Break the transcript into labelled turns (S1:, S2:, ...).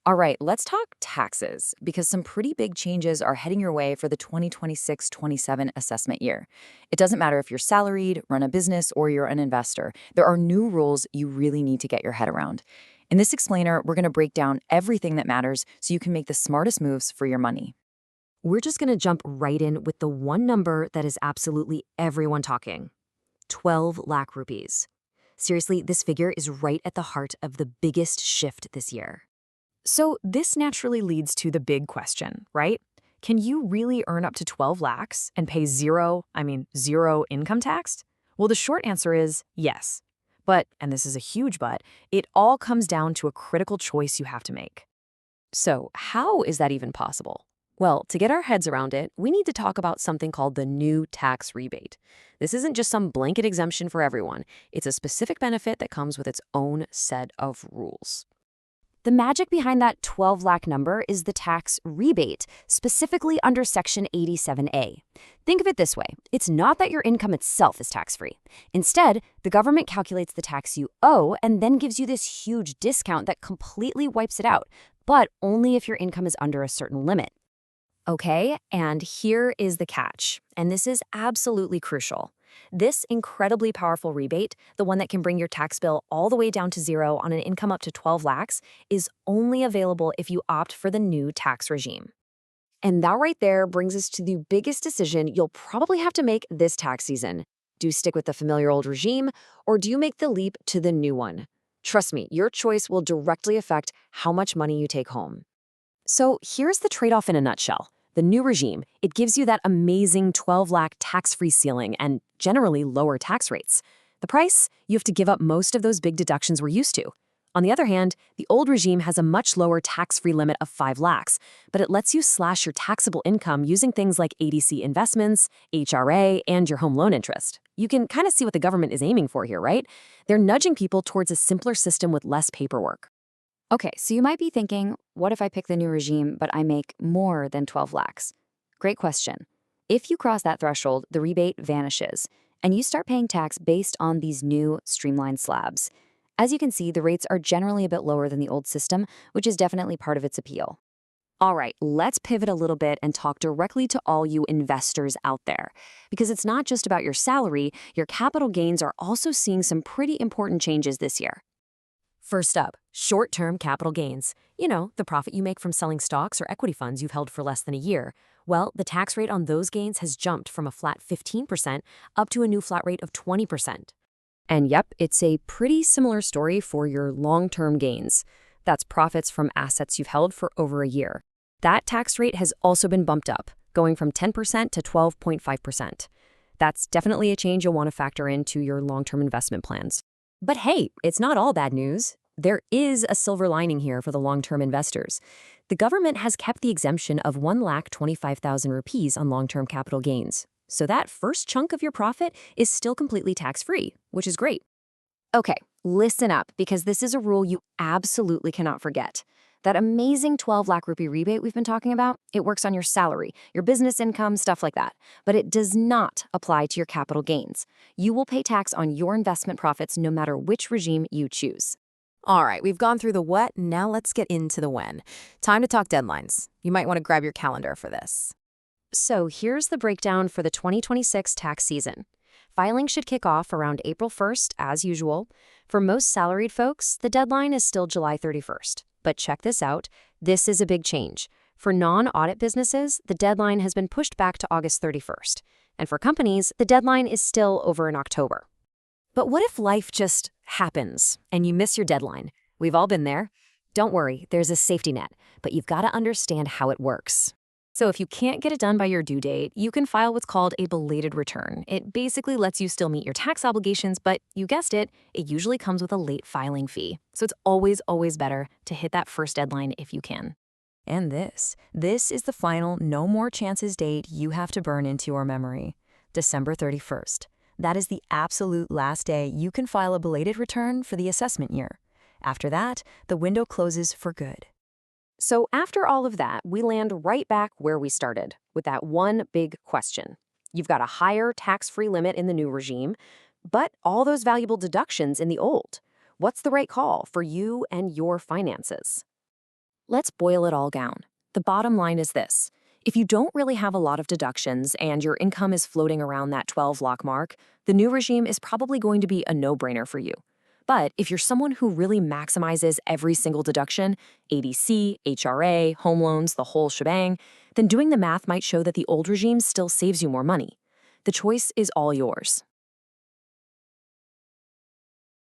S1: All right, let's talk taxes because some pretty big changes are heading your way for the 2026-27 assessment year. It doesn't matter if you're salaried, run a business, or you're an investor. There are new rules you really need to get your head around. In this explainer, we're going to break down everything that matters so you can make the smartest moves for your money.
S2: We're just going to jump right in with the one number that is absolutely everyone talking: 12 lakh rupees. Seriously, this figure is right at the heart of the biggest shift this year.
S3: So this naturally leads to the big question, right? Can you really earn up to 12 lakhs and pay zero income tax? Well, the short answer is yes. But, and this is a huge but, it all comes down to a critical choice you have to make.
S2: So, how is that even possible? Well, to get our heads around it, we need to talk about something called the new tax rebate. This isn't just some blanket exemption for everyone. It's a specific benefit that comes with its own set of rules.
S4: The magic behind that 12 lakh number is the tax rebate, specifically under Section 87A. Think of it this way. It's not that your income itself is tax-free. Instead, the government calculates the tax you owe and then gives you this huge discount that completely wipes it out, but only if your income is under a certain limit. Okay, and here is the catch, and this is absolutely crucial. This incredibly powerful rebate, the one that can bring your tax bill all the way down to zero on an income up to 12 lakhs, is only available if you opt for the new tax regime. And that right there brings us to the biggest decision you'll probably have to make this tax season. Do you stick with the familiar old regime, or do you make the leap to the new one? Trust me, your choice will directly affect how much money you take home. So here's the trade-off in a nutshell. The new regime, it gives you that amazing 12 lakh tax-free ceiling and generally lower tax rates. The price? You have to give up most of those big deductions we're used to. On the other hand, the old regime has a much lower tax-free limit of 5 lakhs, but it lets you slash your taxable income using things like ADC investments, HRA, and your home loan interest. You can kind of see what the government is aiming for here, right? They're nudging people towards a simpler system with less paperwork. Okay, so you might be thinking, what if I pick the new regime, but I make more than 12 lakhs? Great question. If you cross that threshold, the rebate vanishes, and you start paying tax based on these new streamlined slabs. As you can see, the rates are generally a bit lower than the old system, which is definitely part of its appeal. All right, let's pivot a little bit and talk directly to all you investors out there. Because it's not just about your salary, your capital gains are also seeing some pretty important changes this year.
S2: First up, short-term capital gains. You know, the profit you make from selling stocks or equity funds you've held for less than a year. Well, the tax rate on those gains has jumped from a flat 15% up to a new flat rate of 20%. And yep, it's a pretty similar story for your long-term gains. That's profits from assets you've held for over a year. That tax rate has also been bumped up, going from 10% to 12.5%. That's definitely a change you'll want to factor into your long-term investment plans. But hey, it's not all bad news. There is a silver lining here for the long-term investors. The government has kept the exemption of 1,25,000 rupees on long-term capital gains. So that first chunk of your profit is still completely tax-free, which is great.
S4: Okay, listen up, because this is a rule you absolutely cannot forget. That amazing 12 lakh rupee rebate we've been talking about, it works on your salary, your business income, stuff like that. But it does not apply to your capital gains. You will pay tax on your investment profits no matter which regime you choose.
S3: All right, we've gone through the what, now let's get into the when. Time to talk deadlines. You might want to grab your calendar for this.
S2: So here's the breakdown for the 2026 tax season. Filing should kick off around April 1st, as usual. For most salaried folks, the deadline is still July 31st. But check this out, this is a big change. For non-audit businesses, the deadline has been pushed back to August 31st. And for companies, the deadline is still over in October. But what if life just happens and you miss your deadline? We've all been there. Don't worry, there's a safety net, but you've got to understand how it works. So if you can't get it done by your due date, you can file what's called a belated return. It basically lets you still meet your tax obligations, but you guessed it, it usually comes with a late filing fee. So it's always better to hit that first deadline if you can.
S1: And this is the final no more chances date you have to burn into your memory. December 31st. That is the absolute last day you can file a belated return for the assessment year. After that, the window closes for good.
S2: So after all of that, we land right back where we started, with that one big question. You've got a higher tax-free limit in the new regime, but all those valuable deductions in the old. What's the right call for you and your finances? Let's boil it all down. The bottom line is this. If you don't really have a lot of deductions and your income is floating around that 12 lakh mark, the new regime is probably going to be a no-brainer for you. But if you're someone who really maximizes every single deduction, ADC, HRA, home loans, the whole shebang, then doing the math might show that the old regime still saves you more money. The choice is all yours.